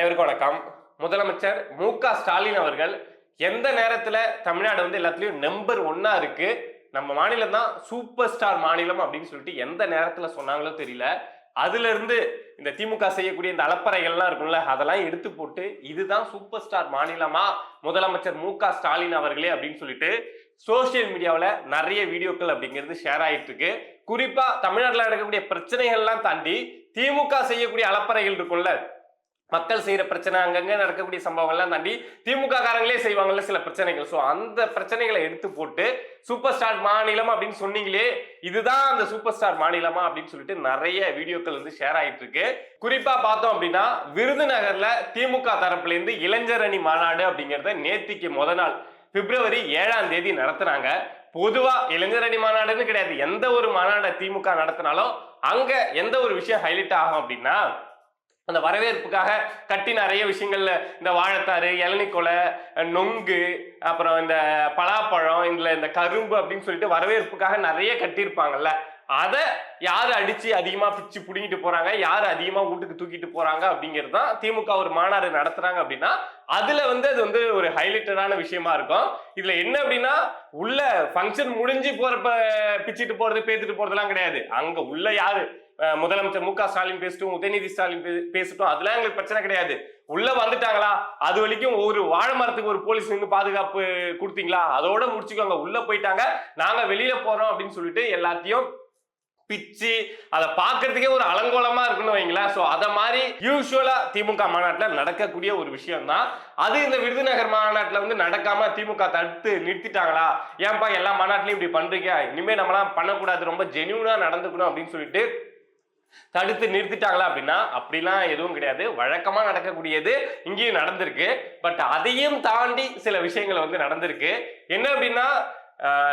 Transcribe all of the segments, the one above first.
அனைவருக்கும் வணக்கம். முதலமைச்சர் மு.க.ஸ்டாலின் அவர்கள் எந்த நேரத்துல தமிழ்நாடு வந்து எல்லாத்துலயும் நம்பர் 1 இருக்கு, நம்ம மாநிலம் தான் சூப்பர் ஸ்டார் மாநிலம் அப்படின்னு சொல்லிட்டு எந்த நேரத்துல சொன்னாங்களோ தெரியல. அதுல இருந்து இந்த திமுக செய்யக்கூடிய இந்த அலப்பறைகள்லாம் இருக்கும்ல, அதெல்லாம் எடுத்து போட்டு இதுதான் சூப்பர் ஸ்டார் மாநிலமா முதலமைச்சர் மு.க.ஸ்டாலின் அவர்களே அப்படின்னு சொல்லிட்டு சோசியல் மீடியாவில் நிறைய வீடியோக்கள் அப்படிங்கிறது ஷேர் ஆயிட்டு இருக்கு. குறிப்பா தமிழ்நாட்டில் நடக்கக்கூடிய பிரச்சனைகள்லாம் தாண்டி திமுக செய்யக்கூடிய அலப்பறைகள் இருக்கும்ல, மக்கள் செய்யற பிரச்சனை, அங்கங்க நடக்கக்கூடிய சம்பவங்கள்லாம் தாண்டி திமுக காரங்களே செய்வாங்கல்ல சில பிரச்சனைகள். ஸோ அந்த பிரச்சனைகளை எடுத்து போட்டு சூப்பர் ஸ்டார் மாநிலம் அப்படின்னு சொன்னீங்களே, இதுதான் அந்த சூப்பர் ஸ்டார் மாநிலமா அப்படின்னு சொல்லிட்டு நிறைய வீடியோக்கள் வந்து ஷேர் ஆயிட்டு இருக்கு. குறிப்பா பார்த்தோம் அப்படின்னா விருதுநகர்ல திமுக தரப்புல இருந்து இளைஞர் அணி மாநாடு அப்படிங்கறத நேத்திக்கு முத நாள் பிப்ரவரி 7ஆம் தேதி நடத்துனாங்க. பொதுவா இளைஞர் அணி மாநாடுன்னு கிடையாது, எந்த ஒரு மாநாடு திமுக நடத்தினாலும் அங்க எந்த ஒரு விஷயம் ஹைலைட் ஆகும் அப்படின்னா, அந்த வரவேற்புக்காக கட்டி நிறைய விஷயங்கள்ல இந்த வாழைத்தாறு, இளநிக்கொலை, நொங்கு, அப்புறம் இந்த பலாப்பழம், இந்த கரும்பு அப்படின்னு சொல்லிட்டு வரவேற்புக்காக நிறைய கட்டியிருப்பாங்கல்ல, அதை யாரு அடிச்சு அதிகமா பிச்சு புடிங்கிட்டு போறாங்க, யாரு அதிகமா வீட்டுக்கு தூக்கிட்டு போறாங்க அப்படிங்கிறது தான் திமுக ஒரு மாநாடு நடத்துறாங்க அப்படின்னா அதுல வந்து அது வந்து ஒரு ஹைலைட்டடான விஷயமா இருக்கும். இதுல என்ன அப்படின்னா, உள்ள ஃபங்க்ஷன் முடிஞ்சு போறப்ப பிச்சுட்டு போறது பேத்துட்டு போறதெல்லாம் கிடையாது. அங்க உள்ள யாரு முதலமைச்சர் மு.க.ஸ்டாலின் பேசட்டும், உதயநிதி ஸ்டாலின் பேசட்டும், அதெல்லாம் எங்களுக்கு பிரச்சனை கிடையாது. உள்ள வந்துட்டாங்களா, அது வரைக்கும் ஒரு வாழை மரத்துக்கு ஒரு போலீஸ் நின்று பாதுகாப்பு கொடுத்தீங்களா, அதோட முடிச்சுக்கோங்க. உள்ள போயிட்டாங்க, நாங்க வெளியில போறோம் அப்படின்னு சொல்லிட்டு எல்லாத்தையும் பிச்சு அதை பார்க்கறதுக்கே ஒரு அலங்கோலமா இருக்குன்னு வைங்களேன். சோ அத மாதிரி யூசுவலா திமுக மாநாட்டில் நடக்கக்கூடிய ஒரு விஷயம் தான் அது. இந்த விருதுநகர் மாநாட்டில் வந்து நடக்காம திமுக தடுத்து நிறுத்திட்டாங்களா, ஏன்பா எல்லா மாநாட்டிலையும் இப்படி பண்றீங்க, இனிமே நம்மளாம் பண்ணக்கூடாது, ரொம்ப ஜெனியூனா நடந்துக்கணும் அப்படின்னு சொல்லிட்டு தடுத்து நிறுத்திட்டாங்களா அப்படின்னா அப்படிலாம் எதுவும் கிடையாது. வழக்கமா நடக்கக்கூடியது இங்கேயும் நடந்திருக்கு. பட் அதையும் தாண்டி சில விஷயங்கள் வந்து நடந்திருக்கு. என்ன அப்படின்னா,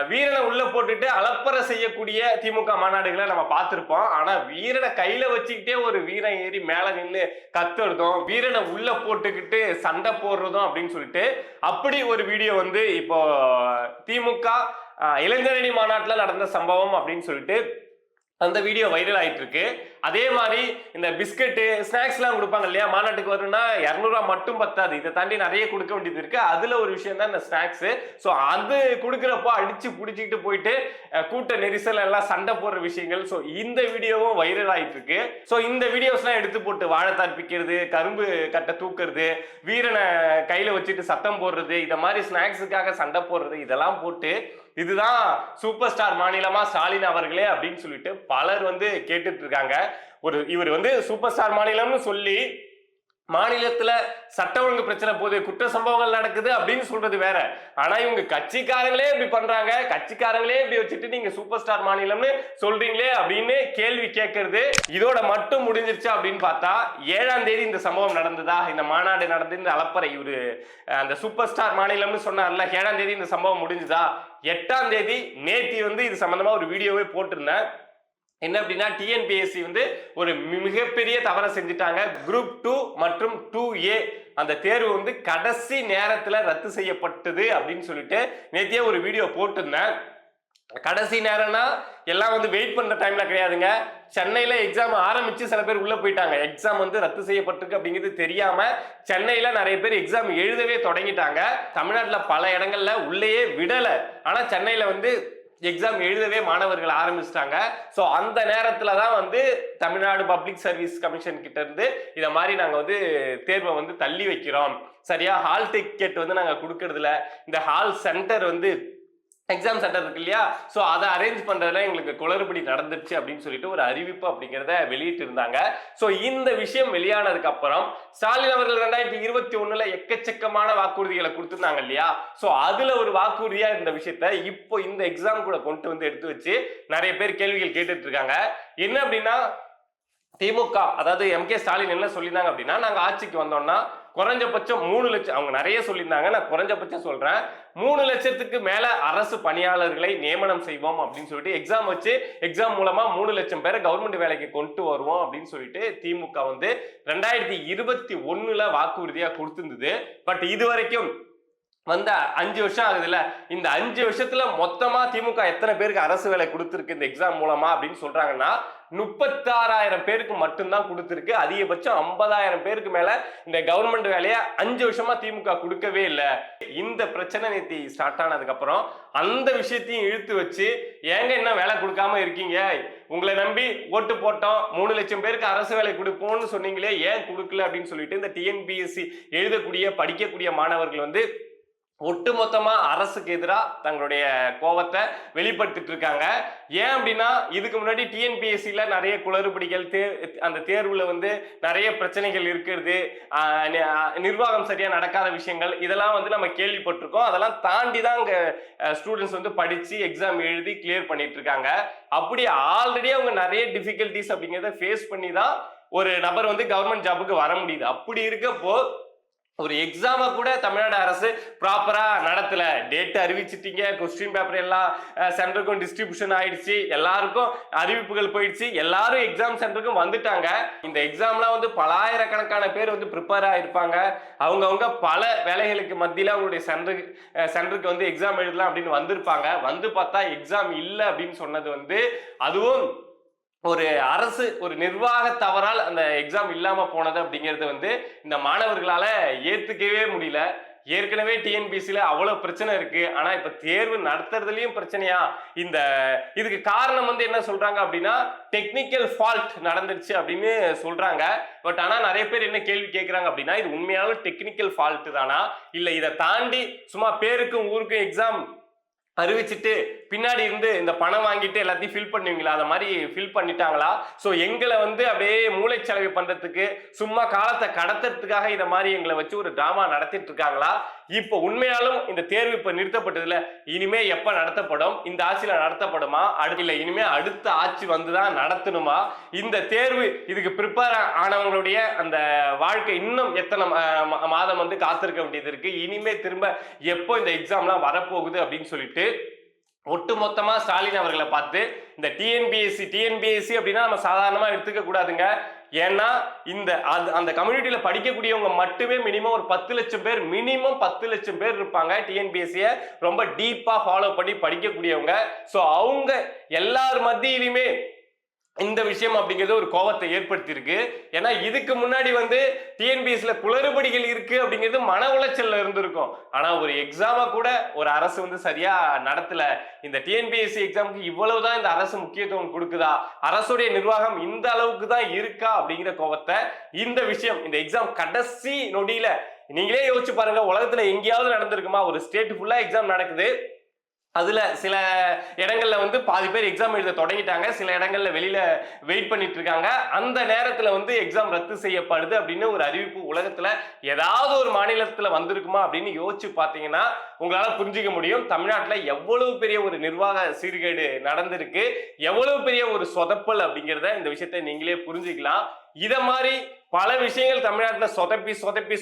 வீரனை உள்ள போட்டுட்டு அலப்பறை செய்யக்கூடிய திமுக மாநாடுகளை நம்ம பார்த்திருப்போம். ஆனா வீரனை கையில வச்சுக்கிட்டே ஒரு வீரன் ஏறி மேல நின்று கத்துறதும், வீரனை உள்ள போட்டுக்கிட்டு சண்டை போடுறதும் அப்படின்னு சொல்லிட்டு அப்படி ஒரு வீடியோ வந்து இப்போ திமுக இளைஞரணி மாநாட்டில் நடந்த சம்பவம் அப்படின்னு சொல்லிட்டு அந்த வீடியோ வைரல் ஆயிட்டு இருக்கு. அதே மாதிரி இந்த பிஸ்கட்டு ஸ்நாக்ஸ் எல்லாம் கொடுப்பாங்க இல்லையா, மாநாட்டுக்கு வரணும்னா 200 ரூபாய் மட்டும் பத்தாது, இதை தாண்டி நிறைய கொடுக்க வேண்டியது இருக்கு. அதுல ஒரு விஷயம் தான் இந்த ஸ்நாக்ஸ். ஸோ அது கொடுக்குறப்போ அடிச்சு பிடிச்சிக்கிட்டு போயிட்டு கூட்ட நெரிசல் எல்லாம் சண்டை போடுற விஷயங்கள். ஸோ இந்த வீடியோவும் வைரல் ஆயிட்டு இருக்கு. ஸோ இந்த வீடியோஸ் எல்லாம் எடுத்து போட்டு வாழைத்தார் பிக்கிறது, கரும்பு கட்டை தூக்குறது, வீரனை கையில வச்சுட்டு சத்தம் போடுறது, இந்த மாதிரி ஸ்நாக்ஸுக்காக சண்டை போடுறது, இதெல்லாம் போட்டு இதுதான் சூப்பர் ஸ்டார் மாநிலமா ஸ்டாலின் அவர்களே அப்படின்னு சொல்லிட்டு பலர் வந்து கேட்டுட்டு இருக்காங்க. இவர் வந்து சூப்பர் ஸ்டார் மாநிலம்னு சொல்லி மாநிலத்துல சட்ட ஒழுங்கு பிரச்சனை போது, குற்ற சம்பவங்கள் நடக்குது அப்படின்னு சொல்றது வேற. ஆனா இவங்க கட்சிக்காரங்களே இப்படி பண்றாங்க, கட்சிக்காரங்களே இப்படி வச்சுட்டு நீங்க சூப்பர் ஸ்டார் மாநிலம்னு சொல்றீங்களே அப்படின்னு கேள்வி கேட்கறது இதோட மட்டும் முடிஞ்சிருச்சு அப்படின்னு பார்த்தா, 7ஆம் தேதி இந்த சம்பவம் நடந்ததா, இந்த மாநாடு நடந்து இந்த அலப்பறை இவரு அந்த சூப்பர் ஸ்டார் மாநிலம்னு சொன்னார்ல, 7ஆம் தேதி இந்த சம்பவம் முடிஞ்சுதா, 8ஆம் தேதி நேத்தி வந்து இது சம்பந்தமா ஒரு வீடியோவே போட்டிருந்தேன். என்ன அப்படின்னா, டிஎன்பிஎஸ்சி வந்து ஒரு மிகப்பெரிய தவறை செஞ்சுட்டாங்க. குரூப் 2 மற்றும் 2A அந்த தேர்வு வந்து கடைசி நேரத்துல ரத்து செய்யப்பட்டது அப்படின்னு சொல்லிட்டு நேத்தியே ஒரு வீடியோ போட்டிருந்தேன். கடைசி நேரம்னா எல்லாம் வந்து வெயிட் பண்ற டைம்ல கிடையாதுங்க. சென்னையில எக்ஸாம் ஆரம்பிச்சு சில பேர் உள்ள போயிட்டாங்க. எக்ஸாம் வந்து ரத்து செய்யப்பட்டிருக்கு அப்படிங்கிறது தெரியாம சென்னையில நிறைய பேர் எக்ஸாம் எழுதவே தொடங்கிட்டாங்க. தமிழ்நாட்டுல பல இடங்கள்ல உள்ளேயே விடல, ஆனா சென்னையில வந்து எக்ஸாம் எழுதவே மாணவர்கள் ஆரம்பிச்சிட்டாங்க. ஸோ அந்த நேரத்துல தான் வந்து தமிழ்நாடு பப்ளிக் சர்வீஸ் கமிஷன் கிட்ட இருந்து இதை மாதிரி நாங்கள் வந்து தேர்வை வந்து தள்ளி வைக்கிறோம், சரியா ஹால் டிக்கெட் வந்து நாங்கள் கொடுக்கறதுல, இந்த ஹால் சென்டர் வந்து எக்ஸாம் சென்டர் இருக்கு இல்லையா, ஸோ அதை அரேஞ்ச் பண்றதுல எங்களுக்கு குளறுபடி நடந்துருச்சு அப்படின்னு சொல்லிட்டு ஒரு அறிவிப்பு அப்படிங்கிறத வெளியிட்டு இருந்தாங்க. ஸோ இந்த விஷயம் வெளியானதுக்கு அப்புறம் ஸ்டாலின் அவர்கள் 2021 எக்கச்சக்கமான வாக்குறுதிகளை கொடுத்துருந்தாங்க இல்லையா, ஸோ அதுல ஒரு வாக்குறுதியா இந்த விஷயத்த இப்போ இந்த எக்ஸாம் கூட கொண்டு வந்து எடுத்து வச்சு நிறைய பேர் கேள்விகள் கேட்டுட்டு இருக்காங்க. என்ன அப்படின்னா, திமுக அதாவது எம்.கே. ஸ்டாலின் என்ன சொல்லியிருந்தாங்க அப்படின்னா, நாங்க ஆட்சிக்கு வந்தோம்னா குறைஞ்சபட்சம் 3 லட்சம், அவங்க நிறைய சொல்லியிருந்தாங்க, நான் குறைஞ்சபட்சம் சொல்றேன், 3 லட்சத்துக்கு மேல அரசு பணியாளர்களை நியமனம் செய்வோம் அப்படின்னு சொல்லிட்டு எக்ஸாம் வச்சு எக்ஸாம் மூலமா 3 லட்சம் பேரை கவர்மெண்ட் வேலைக்கு கொண்டு வருவோம் அப்படின்னு சொல்லிட்டு திமுக வந்து 2021 வாக்குறுதியா கொடுத்திருந்தது. பட் இது வரைக்கும் வந்து 5 வருஷம் ஆகுதுல்ல, இந்த 5 வருஷத்துல மொத்தமா திமுக எத்தனை பேருக்கு அரசு வேலை கொடுத்திருக்கு இந்த எக்ஸாம் மூலமா அப்படின்னு சொல்றாங்கன்னா 36,000 பேருக்கு மட்டும்தான் கொடுத்திருக்கு. அதிகபட்சம் 50,000 பேருக்கு மேல இந்த கவர்மெண்ட் வேலையை 5 வருஷமா திமுக கொடுக்கவே இல்லை. இந்த பிரச்சனை நேத்தி ஸ்டார்ட் ஆனதுக்கு அப்புறம் அந்த விஷயத்தையும் இழுத்து வச்சு ஏங்க என்ன வேலை கொடுக்காம இருக்கீங்க, உங்களை நம்பி ஓட்டு போட்டோம், 3 லட்சம் பேருக்கு அரசு வேலை கொடுப்போம்னு சொன்னீங்களே ஏன் கொடுக்கல அப்படின்னு சொல்லிட்டு இந்த டிஎன்பிஎஸ்சி எழுதக்கூடிய படிக்கக்கூடிய மாணவர்கள் வந்து ஒட்டுமொத்தமா அரசுக்கு எதிராக தங்களுடைய கோபத்தை வெளிப்படுத்திட்டு இருக்காங்க. ஏன் அப்படின்னா இதுக்கு முன்னாடி டிஎன்பிஎஸ்சில நிறைய குளறுபடிகள், அந்த தேர்வுல வந்து நிறைய பிரச்சனைகள் இருக்கிறது, நிர்வாகம் சரியா நடக்காத விஷயங்கள் இதெல்லாம் வந்து நம்ம கேள்விப்பட்டிருக்கோம். அதெல்லாம் தாண்டி தான் இங்க ஸ்டூடெண்ட்ஸ் வந்து படிச்சு எக்ஸாம் எழுதி கிளியர் பண்ணிட்டு இருக்காங்க. அப்படி ஆல்ரெடி அவங்க நிறைய டிஃபிகல்டிஸ் அப்படிங்கிறத ஃபேஸ் பண்ணி தான் ஒரு நபர் வந்து கவர்மெண்ட் ஜாபுக்கு வர முடியுது. அப்படி இருக்கப்போ ஒரு எக்ஸாமை கூட தமிழ்நாடு அரசு ப்ராப்பரா நடத்தல. டேட் அறிவிச்சிட்டீங்க, கொஸ்டின் பேப்பர் எல்லாம் சென்டருக்கும் டிஸ்ட்ரிபியூஷன் ஆயிடுச்சு, எல்லாருக்கும் அறிவிப்புகள் போயிடுச்சு, எல்லாரும் எக்ஸாம் சென்டருக்கும் வந்துட்டாங்க. இந்த எக்ஸாம்லாம் வந்து பலாயிரக்கணக்கான பேர் வந்து ப்ரிப்பேர் ஆயிருப்பாங்க. அவங்கவுங்க பல வேலைகளுக்கு மத்தியில அவங்களுடைய சென்டருக்கு வந்து எக்ஸாம் எழுதலாம் அப்படின்னு வந்திருப்பாங்க. வந்து பார்த்தா எக்ஸாம் இல்லை அப்படின்னு சொன்னது வந்து அதுவும் ஒரு அரசு ஒரு நிர்வாக தவறால் அந்த எக்ஸாம் இல்லாம போனது அப்படிங்கிறது வந்து இந்த மாணவர்களால ஏத்துக்கவே முடியல. ஏற்கனவே டிஎன்பிஎஸ்சில அவ்வளவு பிரச்சனை இருக்கு, ஆனா இப்ப தேர்வு நடத்துறதுலயும் பிரச்சனையா? இதுக்கு காரணம் வந்து என்ன சொல்றாங்க அப்படின்னா டெக்னிக்கல் ஃபால்ட் நடந்துருச்சு அப்படின்னு சொல்றாங்க. பட் ஆனா நிறைய பேர் என்ன கேள்வி கேட்கறாங்க அப்படின்னா இது உண்மையாலும் டெக்னிக்கல் ஃபால்ட் தானா, இல்ல இதை தாண்டி சும்மா பேருக்கும் ஊருக்கும் எக்ஸாம் அறிவிச்சிட்டு பின்னாடி இருந்து இந்த பணம் வாங்கிட்டு எல்லாத்தையும் ஃபில் பண்ணுவீங்களா, அந்த மாதிரி ஃபில் பண்ணிட்டாங்களா? ஸோ எங்களை வந்து அப்படியே மூளைச்சலவை பண்றதுக்கு சும்மா காலத்தை கடத்துறதுக்காக இதை மாதிரி எங்களை வச்சு ஒரு டிராமா நடத்திட்டு இருக்காங்களா? இப்போ உண்மையாலும் இந்த தேர்வு இப்ப நிறுத்தப்பட்டதுல இனிமே எப்ப நடத்தப்படும், இந்த ஆட்சியில நடத்தப்படுமா, இல்ல இனிமே அடுத்த ஆட்சி வந்துதான் நடத்தணுமா? இந்த தேர்வு இதுக்கு ப்ரிப்பேர் ஆனவங்களுடைய அந்த வாழ்க்கை இன்னும் எத்தனை மாதம் வந்து காத்திருக்க வேண்டியது இருக்கு, இனிமே திரும்ப எப்போ இந்த எக்ஸாம்லாம் வரப்போகுது அப்படின்னு சொல்லிட்டு ஒட்டுமொத்தமா ஸ்டாலின் அவர்களை பார்த்து இந்த டிஎன்பிஎஸ்சி அப்படின்னா நம்ம சாதாரணமா எடுத்துக்க கூடாதுங்க. ஏன்னா இந்த அந்த கம்யூனிட்டியில படிக்கக்கூடியவங்க மட்டுமே மினிமம் ஒரு 10 லட்சம் பேர், மினிமம் 10 லட்சம் பேர் இருப்பாங்க டிஎன்பிஎஸ்சியை ரொம்ப டீப்பா ஃபாலோ பண்ணி படிக்கக்கூடியவங்க. ஸோ அவங்க எல்லார் மத்தியிலுமே இந்த விஷயம் அப்படிங்கிறது ஒரு கோபத்தை ஏற்படுத்தி இருக்கு. ஏன்னா இதுக்கு முன்னாடி வந்து டிஎன்பிஎஸ்சில குளறுபடிகள் இருக்கு அப்படிங்கிறது மன உளைச்சல்ல இருந்திருக்கும். ஆனா ஒரு எக்ஸாம கூட ஒரு அரசு வந்து சரியா நடத்தல. இந்த டிஎன்பிஎஸ்சி எக்ஸாமுக்கு இவ்வளவுதான் இந்த அரசு முக்கியத்துவம் கொடுக்குதா, அரசுடைய நிர்வாகம் இந்த அளவுக்கு தான் இருக்கா அப்படிங்கிற கோபத்தை இந்த விஷயம் இந்த எக்ஸாம் கடைசி நொடியில நீங்களே யோசிச்சு பாருங்க. உலகத்துல எங்கேயாவது நடந்திருக்குமா? ஒரு ஸ்டேட் ஃபுல்லா எக்ஸாம் நடக்குது, அதுல சில இடங்கள்ல வந்து பாதி பேர் எக்ஸாம் எழுத தொடங்கிட்டாங்க, சில இடங்கள்ல வெளியில வெயிட் பண்ணிட்டு இருக்காங்க. அந்த நேரத்துல வந்து எக்ஸாம் ரத்து செய்யப்படுது அப்படின்னு ஒரு அறிவிப்பு உலகத்துல ஏதாவது ஒரு மாநிலத்துல வந்திருக்குமா அப்படின்னு யோசிச்சு பாத்தீங்கன்னா உங்களால புரிஞ்சுக்க முடியும் தமிழ்நாட்டுல எவ்வளவு பெரிய ஒரு நிர்வாக சீர்கேடு நடந்திருக்கு, எவ்வளவு பெரிய ஒரு சொதப்பல் அப்படிங்கிறத இந்த விஷயத்தை நீங்களே புரிஞ்சுக்கலாம். இத மாதிரி பல விஷயங்கள் தமிழ்நாட்டில்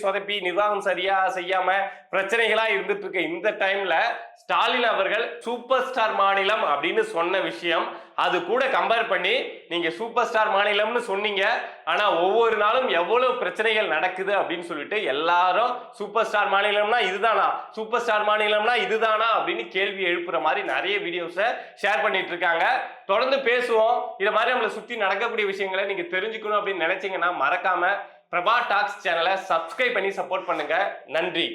சொதப்பி நிர்வாகம் சரியா செய்யாம பிரச்சனைகளா இருந்துட்டு இருக்க இந்த டைம்ல ஸ்டாலின் அவர்கள் சூப்பர் ஸ்டார் மாநிலம் அப்படின்னு சொன்ன விஷயம் அது கூட கம்பேர் பண்ணி நீங்க சூப்பர் ஸ்டார் மாநிலம்னு சொன்னீங்க, ஆனா ஒவ்வொரு நாளும் எவ்வளவு பிரச்சனைகள் நடக்குது அப்படின்னு சொல்லிட்டு எல்லாரும் சூப்பர் ஸ்டார் மாநிலம்னா இதுதானா, சூப்பர் ஸ்டார் மாநிலம்னா இதுதானா அப்படின்னு கேள்வி எழுப்புற மாதிரி நிறைய வீடியோஸை ஷேர் பண்ணிட்டு இருக்காங்க. தொடர்ந்து பேசுவோம். இதை மாதிரி நம்மளை சுத்தி நடக்கக்கூடிய விஷயங்களை நீங்க தெரிஞ்சுக்கணும் அப்படின்னு நினைச்சீங்கன்னா மறக்காம பிரபா டாக்ஸ் சேனலை சப்ஸ்கிரைப் பண்ணி சப்போர்ட் பண்ணுங்க. நன்றி.